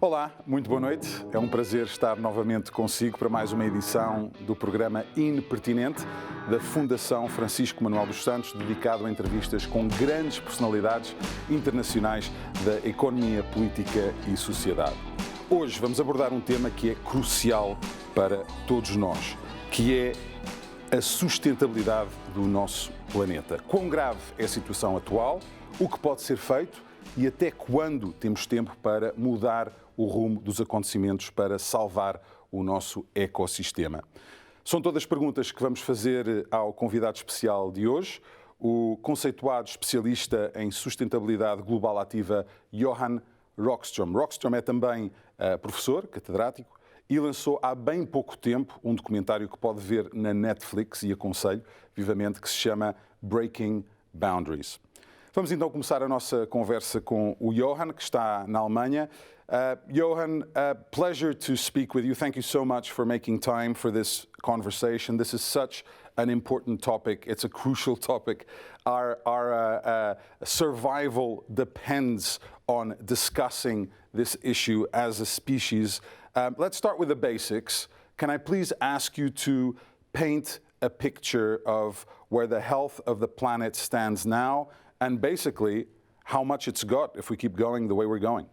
Olá, muito boa noite. É um prazer estar novamente consigo para mais uma edição do programa Pertinente da Fundação Francisco Manuel dos Santos, dedicado a entrevistas com grandes personalidades internacionais da economia, política e sociedade. Hoje vamos abordar um tema que é crucial para todos nós, que é a sustentabilidade do nosso planeta. Quão grave é a situação atual, o que pode ser feito e até quando temos tempo para mudar o rumo dos acontecimentos para salvar o nosso ecossistema. São todas perguntas que vamos fazer ao convidado especial de hoje, o conceituado especialista em sustentabilidade global ativa Johan Rockström. Rockström é também professor, catedrático, e lançou há bem pouco tempo um documentário que pode ver na Netflix, e aconselho vivamente, que se chama Breaking Boundaries. Vamos então começar a nossa conversa com o Johan, que está na Alemanha. Johan, pleasure to speak with you. Thank you so much for making time for this conversation. This is such an important topic. It's a crucial topic. Our survival depends on discussing this issue as a species. Let's start with the basics. Can I please ask you to paint a picture of where the health of the planet stands now, and basically how much it's got if we keep going the way we're going?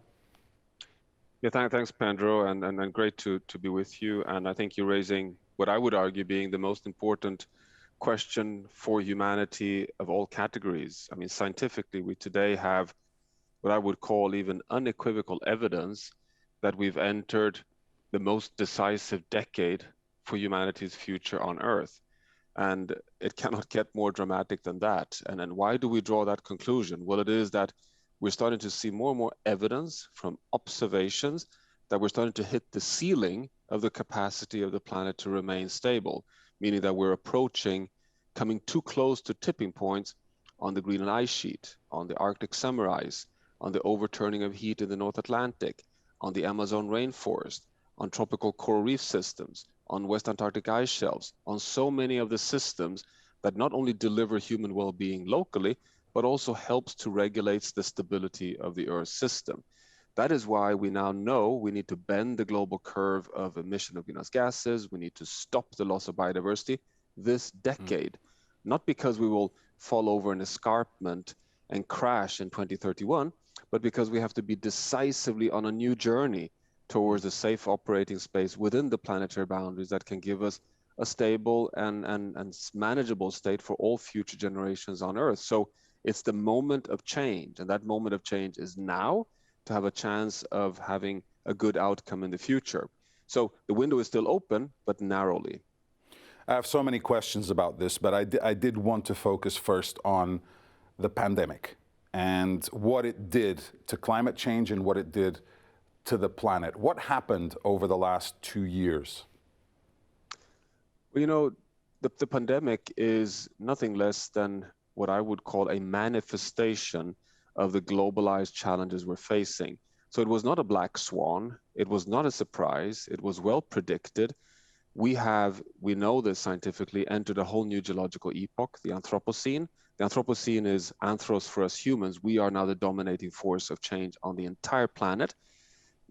Yeah, thanks, Pedro, and great to be with you. And I think you're raising what I would argue being the most important question for humanity of all categories. I mean, scientifically, we today have what I would call even unequivocal evidence that we've entered the most decisive decade for humanity's future on Earth. And it cannot get more dramatic than that. And why do we draw that conclusion? Well, it is that we're starting to see more and more evidence from observations that we're starting to hit the ceiling of the capacity of the planet to remain stable, meaning that we're approaching, coming too close to tipping points on the Greenland ice sheet, on the Arctic summer ice, on the overturning of heat in the North Atlantic, on the Amazon rainforest, on tropical coral reef systems, on West Antarctic ice shelves, on so many of the systems that not only deliver human well-being locally, but also helps to regulate the stability of the Earth system. That is why we now know we need to bend the global curve of emission of greenhouse gases. We need to stop the loss of biodiversity this decade, not because we will fall over an escarpment and crash in 2031, but because we have to be decisively on a new journey towards a safe operating space within the planetary boundaries that can give us a stable and manageable state for all future generations on Earth. So it's the moment of change, and that moment of change is now to have a chance of having a good outcome in the future. So the window is still open, but narrowly. I have so many questions about this, but I did want to focus first on the pandemic and what it did to climate change and what it did to the planet. What happened over the last 2 years? Well, you know, the pandemic is nothing less than what I would call a manifestation of the globalized challenges we're facing. So it was not a black swan. It was not a surprise. It was well predicted. We know this scientifically, entered a whole new geological epoch, the Anthropocene. The Anthropocene is anthros for us humans. We are now the dominating force of change on the entire planet.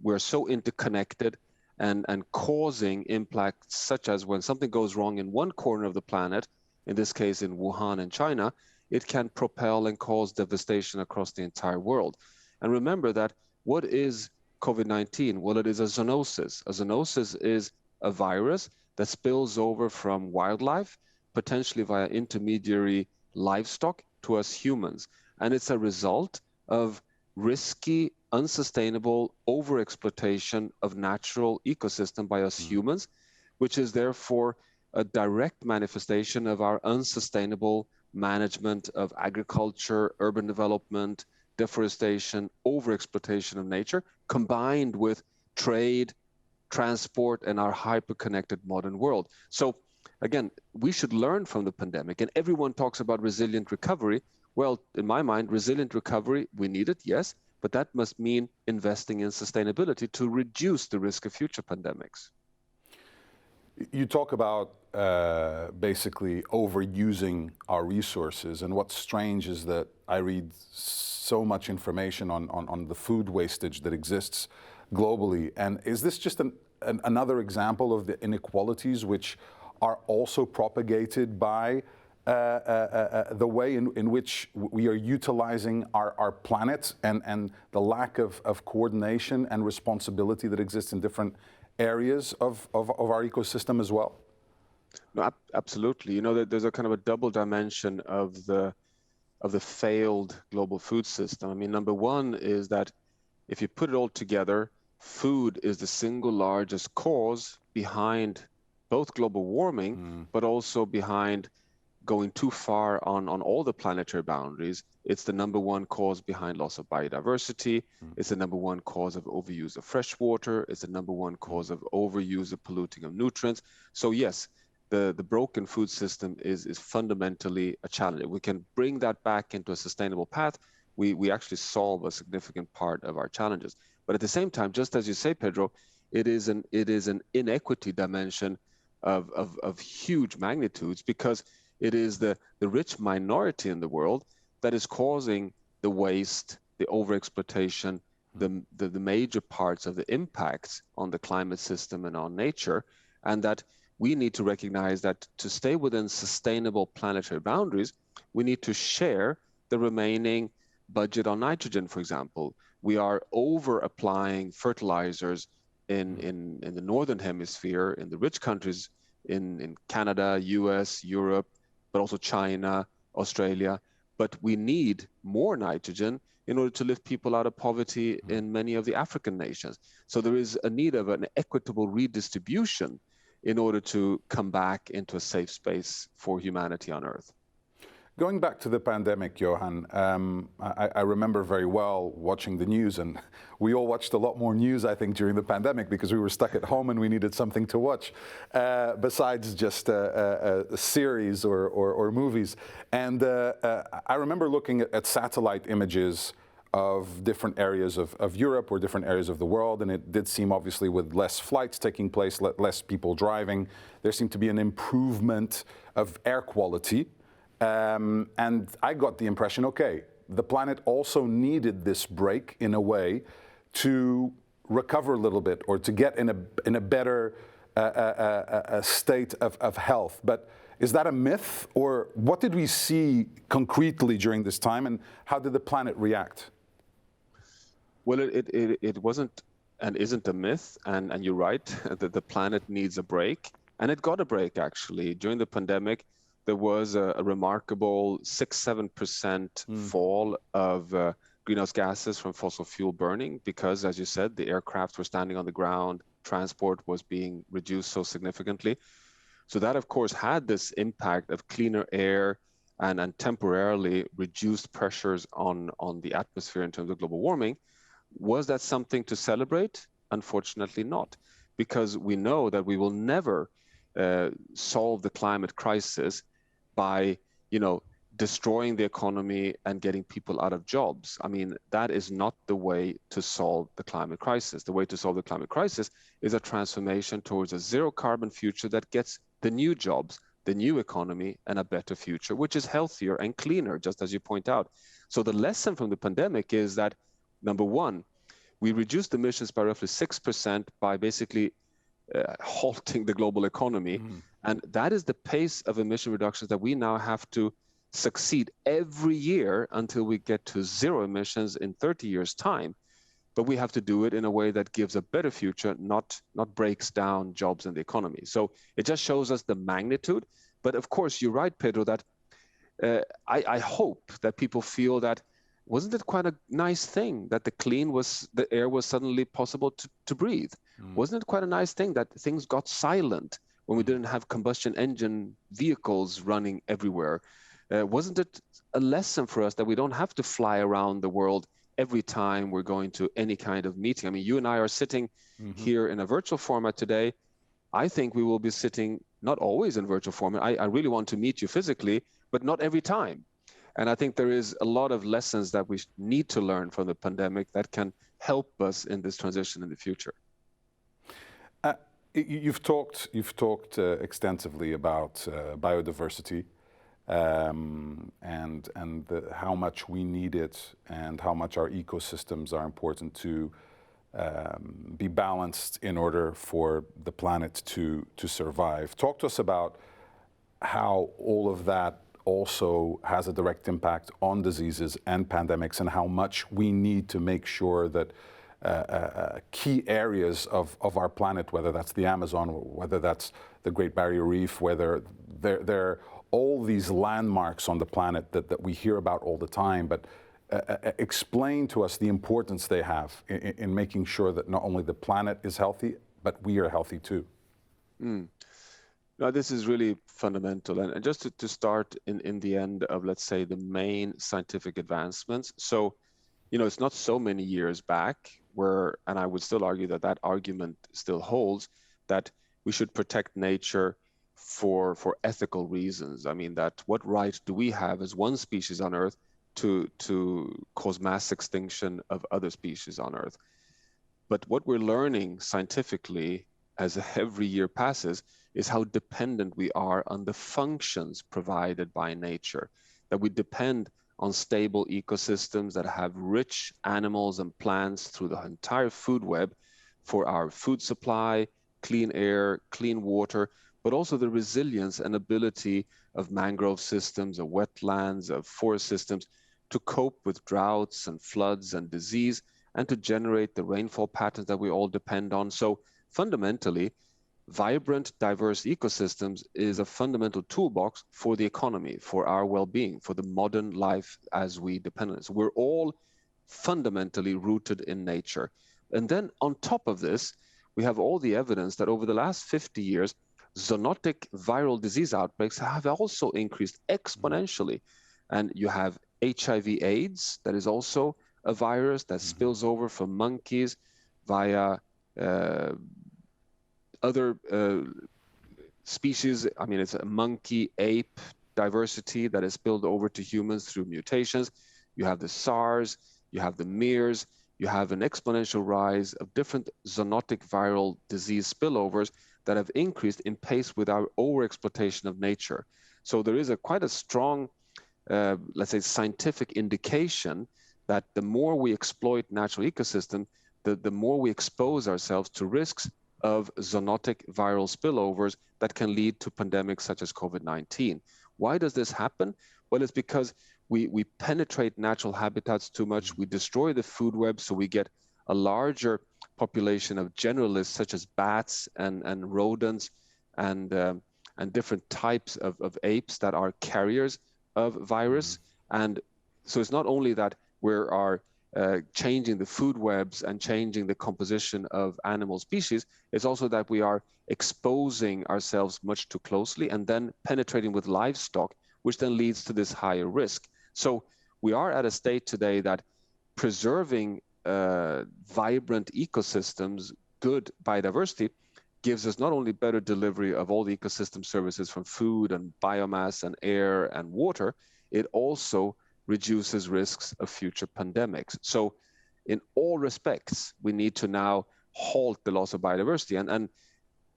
We're so interconnected and causing impacts such as when something goes wrong in one corner of the planet, in this case in Wuhan in China, it can propel and cause devastation across the entire world. And remember that what is COVID-19? Well, it is a zoonosis. A zoonosis is a virus that spills over from wildlife, potentially via intermediary livestock, to us humans. And it's a result of risky, unsustainable overexploitation of natural ecosystem by us humans, which is therefore a direct manifestation of our unsustainable management of agriculture, urban development, deforestation, overexploitation of nature, combined with trade, transport, and our hyper-connected modern world. So again, we should learn from the pandemic, and everyone talks about resilient recovery. Well, in my mind, resilient recovery, we need it, yes, but that must mean investing in sustainability to reduce the risk of future pandemics. You talk about basically overusing our resources, and what's strange is that I read so much information on the food wastage that exists globally. And is this just another example of the inequalities which are also propagated by the way in which we are utilizing our planet and the lack of coordination and responsibility that exists in different areas of our ecosystem as well? No, absolutely. You know, that there's a kind of a double dimension of the failed global food system. I mean, number one is that if you put it all together, food is the single largest cause behind both global warming, but also behind going too far on all the planetary boundaries. It's the number one cause behind loss of biodiversity. It's the number one cause of overuse of fresh water. It's the number one cause of overuse of polluting of nutrients. So yes, the broken food system is fundamentally a challenge. We can bring that back into a sustainable path. We actually solve a significant part of our challenges. But at the same time, just as you say, Pedro, it is an inequity dimension of huge magnitudes, because it is the rich minority in the world that is causing the waste, the overexploitation, the major parts of the impacts on the climate system and on nature, and that we need to recognize that to stay within sustainable planetary boundaries, we need to share the remaining budget on nitrogen, for example. We are over applying fertilizers in the northern hemisphere, in the rich countries, in Canada, US, Europe, but also China, Australia. But we need more nitrogen in order to lift people out of poverty in many of the African nations. So there is a need of an equitable redistribution in order to come back into a safe space for humanity on Earth. Going back to the pandemic, Johan, I remember very well watching the news, and we all watched a lot more news, I think, during the pandemic because we were stuck at home and we needed something to watch besides just a series or movies. And I remember looking at satellite images of different areas of Europe or different areas of the world, and it did seem, obviously, with less flights taking place, less people driving, there seemed to be an improvement of air quality. And I got the impression, okay, the planet also needed this break in a way to recover a little bit or to get in a better state of health. But is that a myth, or what did we see concretely during this time, and how did the planet react? Well, it wasn't and isn't a myth, and you're right that the planet needs a break, and it got a break actually. During the pandemic, there was a remarkable 6-7% fall of greenhouse gases from fossil fuel burning because, as you said, the aircraft were standing on the ground, transport was being reduced so significantly. So that, of course, had this impact of cleaner air and temporarily reduced pressures on the atmosphere in terms of global warming. Was that something to celebrate? Unfortunately not, because we know that we will never solve the climate crisis by, destroying the economy and getting people out of jobs. I mean, that is not the way to solve the climate crisis. The way to solve the climate crisis is a transformation towards a zero carbon future that gets the new jobs, the new economy, and a better future, which is healthier and cleaner, just as you point out. So the lesson from the pandemic is that, number one, we reduced emissions by roughly 6% by basically halting the global economy. And that is the pace of emission reductions that we now have to succeed every year until we get to zero emissions in 30 years' time. But we have to do it in a way that gives a better future, not breaks down jobs in the economy. So it just shows us the magnitude. But of course, you're right, Pedro, that I hope that people feel that, wasn't it quite a nice thing that the air was suddenly possible to breathe? Wasn't it quite a nice thing that things got silent when we didn't have combustion engine vehicles running everywhere? Wasn't it a lesson for us that we don't have to fly around the world every time we're going to any kind of meeting? I mean, you and I are sitting here in a virtual format today. I think we will be sitting not always in virtual format. I really want to meet you physically, but not every time. And I think there is a lot of lessons that we need to learn from the pandemic that can help us in this transition in the future. You've talked extensively about biodiversity and how much we need it and how much our ecosystems are important to be balanced in order for the planet to survive. Talk to us about how all of that also has a direct impact on diseases and pandemics, and how much we need to make sure that key areas of our planet, whether that's the Amazon, whether that's the Great Barrier Reef, whether they're all these landmarks on the planet that we hear about all the time, but explain to us the importance they have in making sure that not only the planet is healthy, but we are healthy too. No, this is really fundamental. And just to start in the end of, let's say, the main scientific advancements. So, it's not so many years back where, and I would still argue that argument still holds, that we should protect nature for ethical reasons. I mean, that what right do we have as one species on Earth to cause mass extinction of other species on Earth? But what we're learning scientifically as every year passes is how dependent we are on the functions provided by nature, that we depend on stable ecosystems that have rich animals and plants through the entire food web for our food supply, clean air, clean water, but also the resilience and ability of mangrove systems, of wetlands, of forest systems to cope with droughts and floods and disease, and to generate the rainfall patterns that we all depend on. So fundamentally, vibrant, diverse ecosystems is a fundamental toolbox for the economy, for our well-being, for the modern life as we depend on it. So we're all fundamentally rooted in nature. And then on top of this, we have all the evidence that over the last 50 years, zoonotic viral disease outbreaks have also increased exponentially. And you have HIV/AIDS, that is also a virus that spills over from monkeys via other species. I mean, it's a monkey-ape diversity that is spilled over to humans through mutations. You have the SARS, you have the MERS, you have an exponential rise of different zoonotic viral disease spillovers that have increased in pace with our overexploitation of nature. So there is quite a strong, let's say, scientific indication that the more we exploit natural ecosystems, the more we expose ourselves to risks of zoonotic viral spillovers that can lead to pandemics such as COVID-19. Why does this happen? Well, it's because we penetrate natural habitats too much. We destroy the food web, so we get a larger population of generalists such as bats and rodents and different types of apes that are carriers of virus. And so it's not only that we are changing the food webs and changing the composition of animal species, it's also that we are exposing ourselves much too closely and then penetrating with livestock, which then leads to this higher risk. So we are at a state today that preserving vibrant ecosystems, good biodiversity, gives us not only better delivery of all the ecosystem services from food and biomass and air and water, it also reduces risks of future pandemics. So in all respects, we need to now halt the loss of biodiversity. And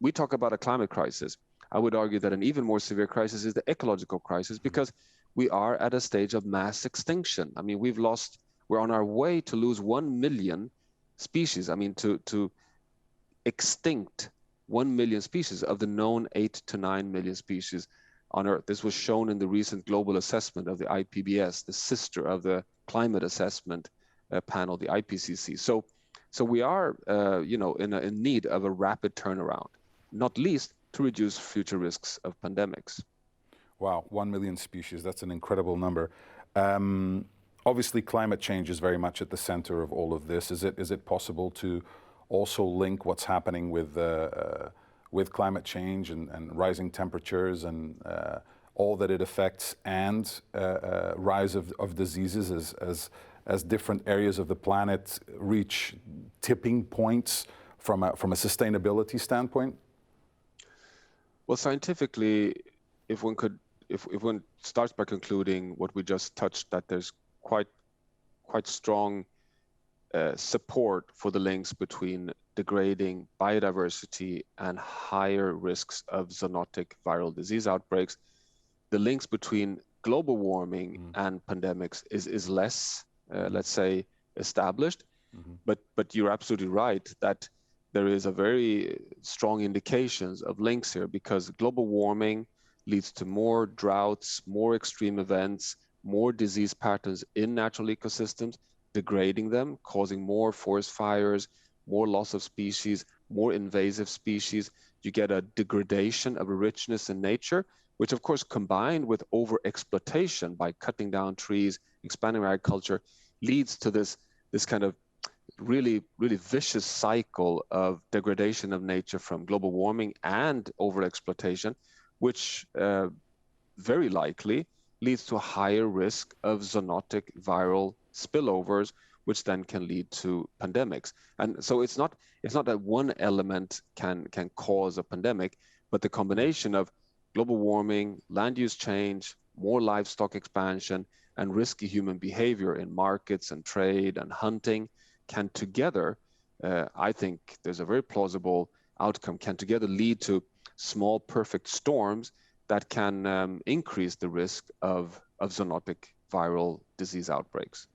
we talk about a climate crisis. I would argue that an even more severe crisis is the ecological crisis, because we are at a stage of mass extinction. I mean, we're on our way to lose 1 million species. I mean, to extinct 1 million species of the known 8 to 9 million species on Earth. This was shown in the recent global assessment of the IPBES, the sister of the climate assessment panel, the IPCC. So we are, in need of a rapid turnaround, not least to reduce future risks of pandemics. Wow, 1 million species, that's an incredible number. Obviously, climate change is very much at the center of all of this. Is it possible to also link what's happening with climate change and rising temperatures and all that it affects, and rise of diseases as different areas of the planet reach tipping points from a sustainability standpoint? Well, scientifically, if one starts by concluding what we just touched, that there's quite strong support for the links between degrading biodiversity and higher risks of zoonotic viral disease outbreaks. The links between global warming and pandemics is less, let's say, established. But you're absolutely right that there is a very strong indications of links here, because global warming leads to more droughts, more extreme events, more disease patterns in natural ecosystems, degrading them, causing more forest fires, more loss of species, more invasive species. You get a degradation of a richness in nature, which of course combined with over-exploitation by cutting down trees, expanding agriculture, leads to this kind of really vicious cycle of degradation of nature from global warming and over-exploitation, which very likely leads to a higher risk of zoonotic viral spillovers, which then can lead to pandemics. And so it's not that one element can cause a pandemic, but the combination of global warming, land use change, more livestock expansion, and risky human behavior in markets and trade and hunting can together, I think there's a very plausible outcome, can together lead to small perfect storms that can increase the risk of zoonotic viral disease outbreaks.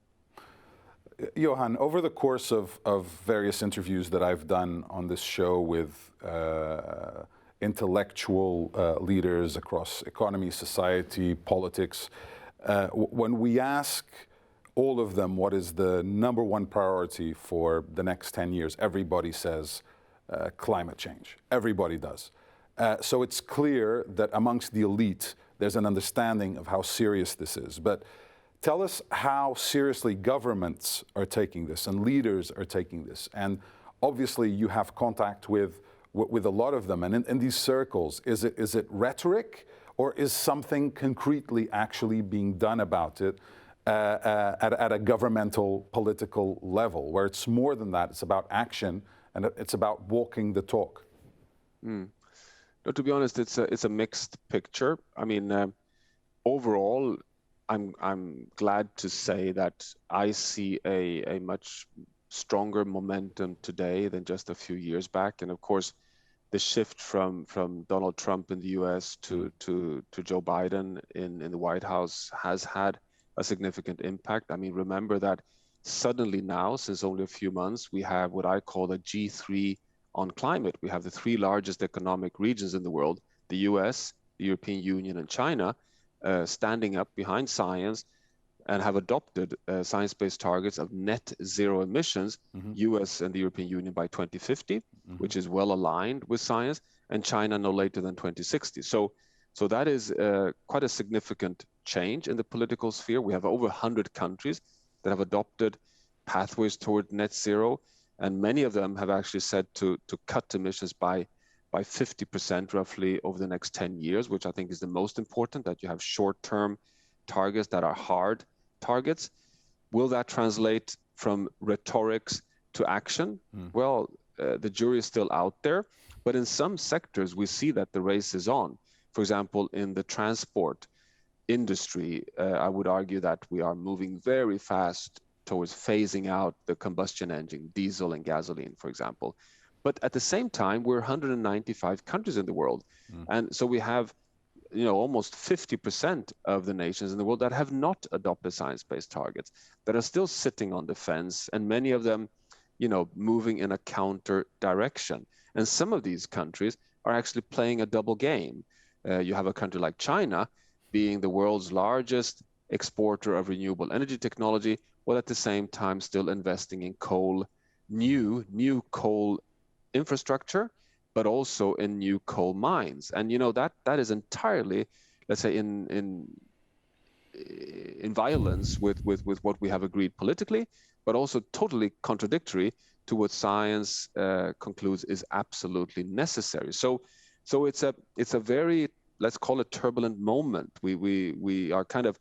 Johan, over the course of various interviews that I've done on this show with intellectual leaders across economy, society, politics, when we ask all of them what is the number one priority for the next 10 years, everybody says climate change. Everybody does. So it's clear that amongst the elite, there's an understanding of how serious this is. But tell us how seriously governments are taking this and leaders are taking this. And obviously you have contact with a lot of them. And in these circles, is it rhetoric, or is something concretely actually being done about it at a governmental, political level, where it's more than that? It's about action and it's about walking the talk. No, to be honest, it's a mixed picture. I mean, overall, I'm glad to say that I see a much stronger momentum today than just a few years back. And of course, the shift from Donald Trump in the US to Joe Biden in the White House has had a significant impact. I mean, remember that suddenly now, since only a few months, we have what I call a G3 on climate. We have the three largest economic regions in the world, the US, the European Union, and China, standing up behind science and have adopted science-based targets of net zero emissions, US and the European Union by 2050, which is well aligned with science, and China no later than 2060. So that is quite a significant change in the political sphere. We have over 100 countries that have adopted pathways toward net zero, and many of them have actually said to cut emissions by 50% roughly over the next 10 years, which I think is the most important, that you have short-term targets that are hard targets. Will that translate from rhetorics to action? Well, the jury is still out there, but in some sectors we see that the race is on. For example, in the transport industry, I would argue that we are moving very fast towards phasing out the combustion engine, diesel and gasoline, for example. But at the same time, we're 195 countries in the world. And so we have, almost 50% of the nations in the world that have not adopted science-based targets, that are still sitting on the fence, and many of them, moving in a counter direction. And some of these countries are actually playing a double game. You have a country like China being the world's largest exporter of renewable energy technology, while at the same time still investing in coal, new coal infrastructure, but also in new coal mines. And that is entirely, let's say, in violence with what we have agreed politically, but also totally contradictory to what science concludes is absolutely necessary. So it's a very, let's call it, turbulent moment. We are kind of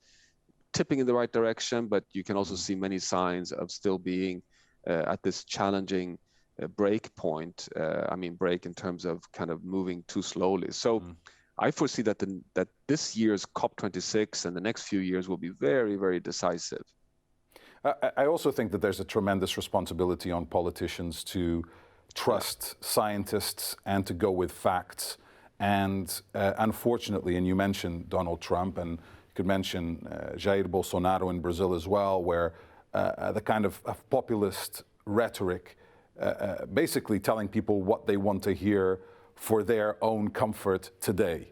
tipping in the right direction, but you can also see many signs of still being at this challenging break point. Break in terms of kind of moving too slowly. So I foresee that this year's COP26 and the next few years will be very, very decisive. I also think that there's a tremendous responsibility on politicians to trust scientists and to go with facts. And unfortunately, and you mentioned Donald Trump, and you could mention Jair Bolsonaro in Brazil as well, where the kind of populist rhetoric, basically telling people what they want to hear for their own comfort today,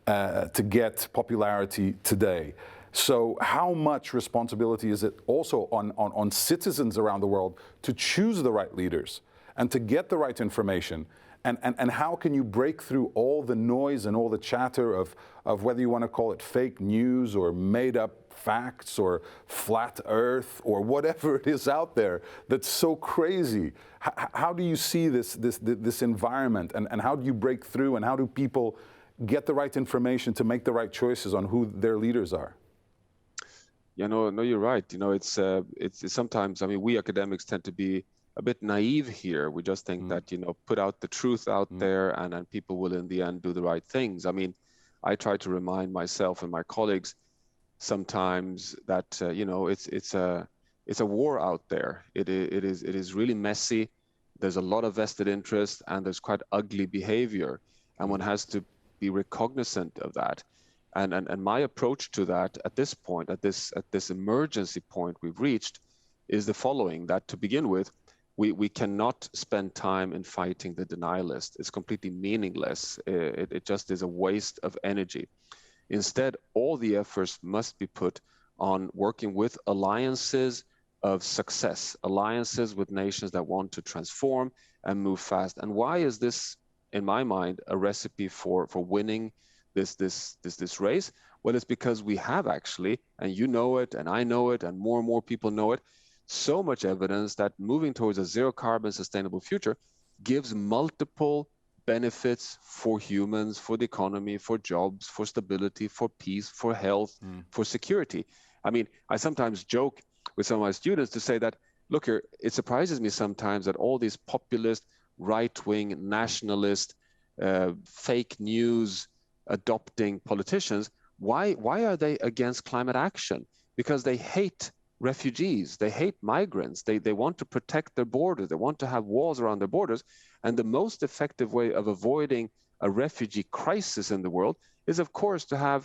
to get popularity today. So how much responsibility is it also on citizens around the world to choose the right leaders and to get the right information? And how can you break through all the noise and all the chatter of whether you want to call it fake news or made up facts or flat earth or whatever it is out there that's so crazy? How do you see this environment, and how do you break through, and how do people get the right information to make the right choices on who their leaders are? Yeah, no, you're right. You know, it's sometimes, I mean, we academics tend to be a bit naive here. We just think that, you know, put out the truth out there, and people will in the end do the right things. I mean, I try to remind myself and my colleagues sometimes that, you know, it's a war out there. It is really messy. There's a lot of vested interest, and there's quite ugly behavior, and one has to be recognizant of that. And my approach to that at this point, at this emergency point we've reached, is the following: that to begin with, we cannot spend time in fighting the denialists. It's completely meaningless. It just is a waste of energy. Instead, all the efforts must be put on working with alliances of success, alliances with nations that want to transform and move fast. And why is this, in my mind, a recipe for winning this race? Well, it's because we have actually, and you know it, and I know it, and more people know it, so much evidence that moving towards a zero carbon sustainable future gives multiple benefits for humans, for the economy, for jobs, for stability, for peace, for health, for security. I mean, I sometimes joke with some of my students to say that, look here, it surprises me sometimes that all these populist, right-wing, nationalist, fake news adopting politicians, why are they against climate action? Because they hate refugees, they hate migrants, they want to protect their borders, they want to have walls around their borders. And the most effective way of avoiding a refugee crisis in the world is, of course, to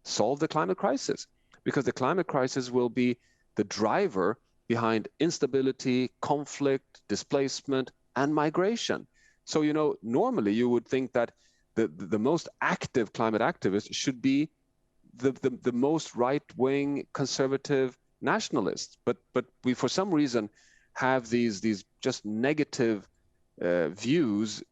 solve the climate crisis, because the climate crisis will be the driver behind instability, conflict, displacement, and migration. So, you know, normally you would think that the most active climate activists should be the most right-wing conservative nationalists, but we for some reason have these just negative views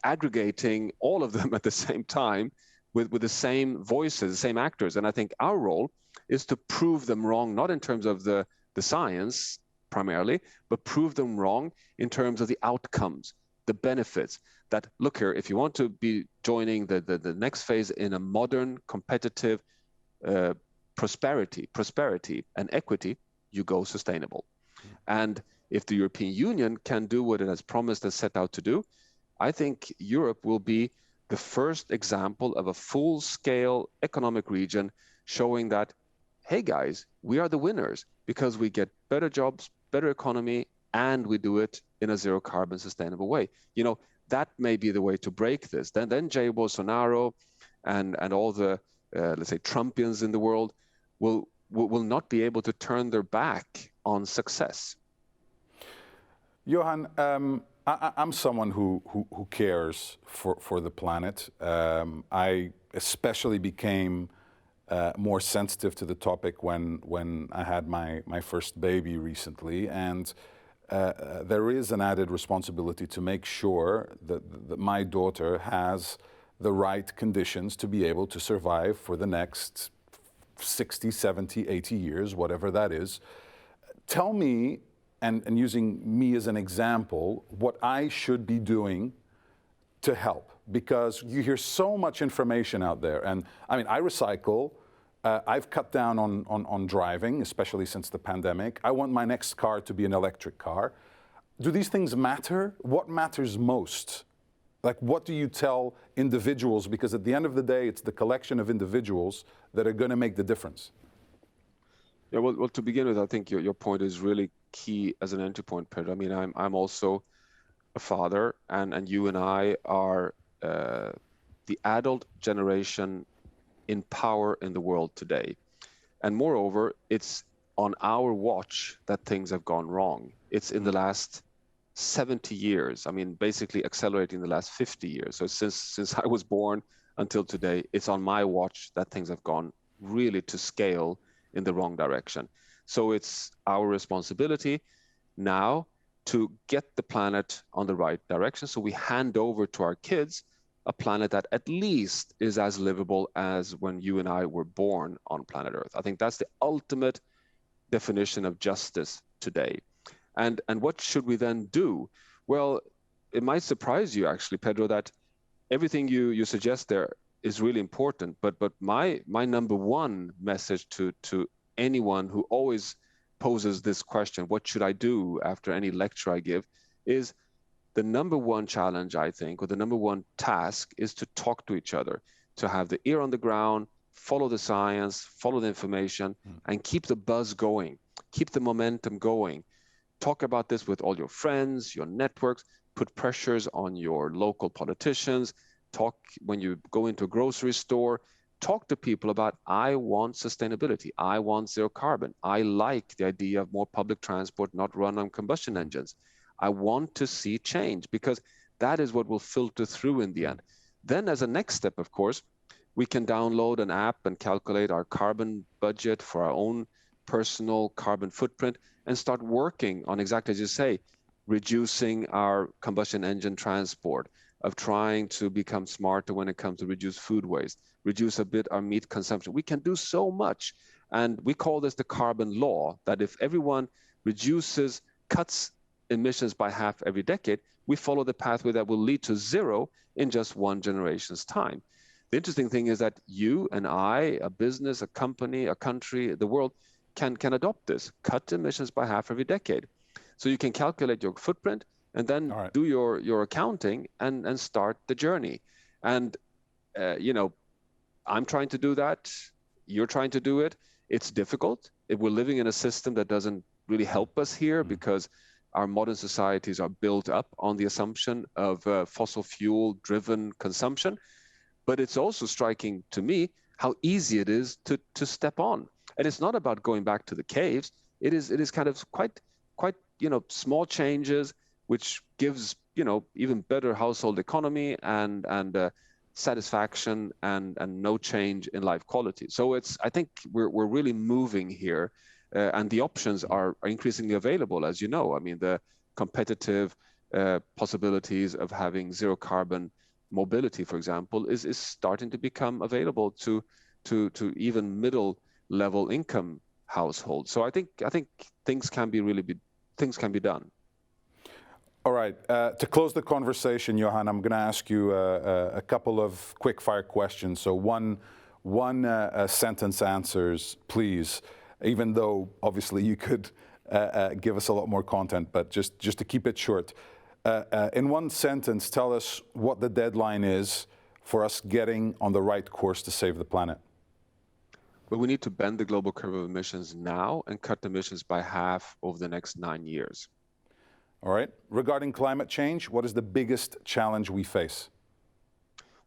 aggregating all of them at the same time with the same voices, the same actors. And I think our role is to prove them wrong, not in terms of the science primarily, but prove them wrong in terms of the outcomes, the benefits. That, look here, if you want to be joining the next phase in a modern, competitive prosperity and equity, you go sustainable. And if the European Union can do what it has promised and set out to do, I think Europe will be the first example of a full-scale economic region showing that, hey guys, we are the winners because we get better jobs, better economy, and we do it in a zero-carbon sustainable way. You know, that may be the way to break this. Then Jair Bolsonaro and all the let's say Trumpians in the world will not be able to turn their back on success. Johan, I'm someone who cares for the planet. I especially became more sensitive to the topic when I had my first baby recently, and there is an added responsibility to make sure that my daughter has the right conditions to be able to survive for the next 60, 70, 80 years, whatever that is. Tell me, and using me as an example, what I should be doing to help, because you hear so much information out there. And I mean, I recycle. I've cut down on driving, especially since the pandemic. I want my next car to be an electric car. Do these things matter? What matters most? Like, what do you tell individuals? Because at the end of the day, it's the collection of individuals that are going to make the difference. Yeah, well, to begin with, I think your point is really key as an entry point, Pedro. I mean, I'm also a father, and you and I are the adult generation in power in the world today. And moreover, it's on our watch that things have gone wrong. It's in the last 70 years. I mean, basically accelerating the last 50 years. So since I was born until today, it's on my watch that things have gone really to scale in the wrong direction. So it's our responsibility now to get the planet on the right direction. So we hand over to our kids a planet that at least is as livable as when you and I were born on planet Earth. I think that's the ultimate definition of justice today. And what should we then do? Well, it might surprise you actually, Pedro, that everything you suggest there is really important. But my number one message to anyone who always poses this question, what should I do after any lecture I give, is the number one challenge, I think, or the number one task is to talk to each other, to have the ear on the ground, follow the science, follow the information, and keep the buzz going, keep the momentum going. Talk about this with all your friends, your networks, put pressures on your local politicians, talk when you go into a grocery store, talk to people about, I want sustainability, I want zero carbon, I like the idea of more public transport not run on combustion engines. I want to see change, because that is what will filter through in the end. Then as a next step, of course, we can download an app and calculate our carbon budget for our own personal carbon footprint and start working on, exactly as you say, reducing our combustion engine transport, of trying to become smarter when it comes to reduce food waste, reduce a bit our meat consumption. We can do so much. And we call this the carbon law, that if everyone cuts emissions by half every decade, we follow the pathway that will lead to zero in just one generation's time. The interesting thing is that you and I, a business, a company, a country, the world, can adopt this, cut emissions by half every decade. So you can calculate your footprint and then do your accounting and start the journey. And, I'm trying to do that. You're trying to do it. It's difficult. We're living in a system that doesn't really help us here because our modern societies are built up on the assumption of fossil fuel driven consumption. But it's also striking to me how easy it is to step on. And it's not about going back to the caves. It is kind of quite small changes, which gives even better household economy and satisfaction and no change in life quality. So I think we're really moving here, and the options are increasingly available, as you know. I mean, the competitive possibilities of having zero carbon mobility, for example, is starting to become available to even middle level income households. So I think things can be done. All right. To close the conversation, Johan, I'm going to ask you a couple of quick-fire questions. So one sentence answers, please. Even though obviously you could give us a lot more content, but just to keep it short. In one sentence, tell us what the deadline is for us getting on the right course to save the planet. Well, we need to bend the global curve of emissions now and cut emissions by half over the next 9 years. All right. Regarding climate change, what is the biggest challenge we face?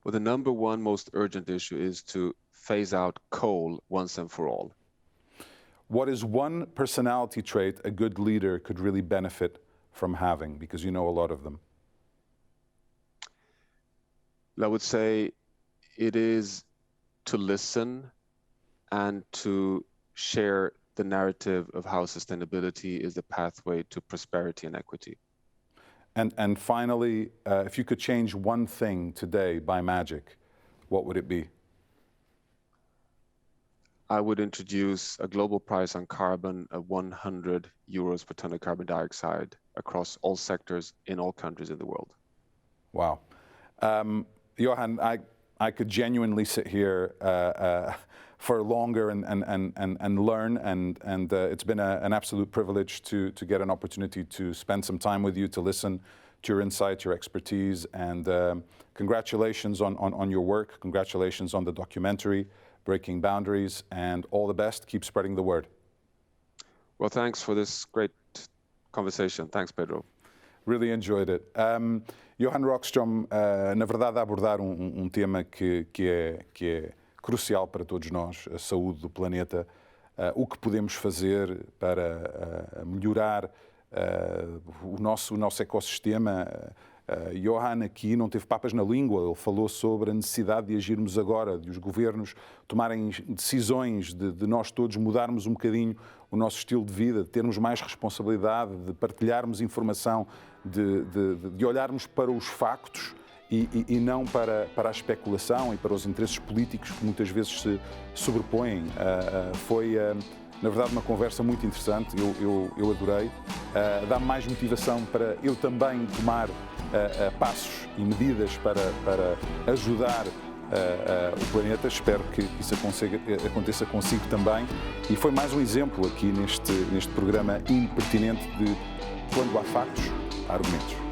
Well, the number one most urgent issue is to phase out coal once and for all. What is one personality trait a good leader could really benefit from having, because you know a lot of them? I would say it is to listen and to share the narrative of how sustainability is the pathway to prosperity and equity. And finally, if you could change one thing today by magic, what would it be? I would introduce a global price on carbon of 100 euros per ton of carbon dioxide across all sectors in all countries in the world. Wow. Johan, I could genuinely sit here for longer and learn, and it's been an absolute privilege to get an opportunity to spend some time with you, to listen to your insights, your expertise, and congratulations on your work. Congratulations on the documentary, Breaking Boundaries, and all the best. Keep spreading the word. Well, thanks for this great conversation. Thanks, Pedro. Really enjoyed it. Johan Rockström, na verdade, a abordar um tema que é crucial para todos nós, a saúde do planeta, o que podemos fazer para melhorar o nosso ecossistema. Johan aqui não teve papas na língua, ele falou sobre a necessidade de agirmos agora, de os governos tomarem decisões, de nós todos mudarmos um bocadinho o nosso estilo de vida, de termos mais responsabilidade, de partilharmos informação, de olharmos para os factos e não para a especulação e para os interesses políticos que muitas vezes se sobrepõem. Foi, na verdade, uma conversa muito interessante, eu adorei. Dá-me mais motivação para eu também tomar passos e medidas para ajudar o planeta. Espero que isso aconteça consigo também. E foi mais um exemplo aqui neste programa Pertinente de quando há factos, há argumentos.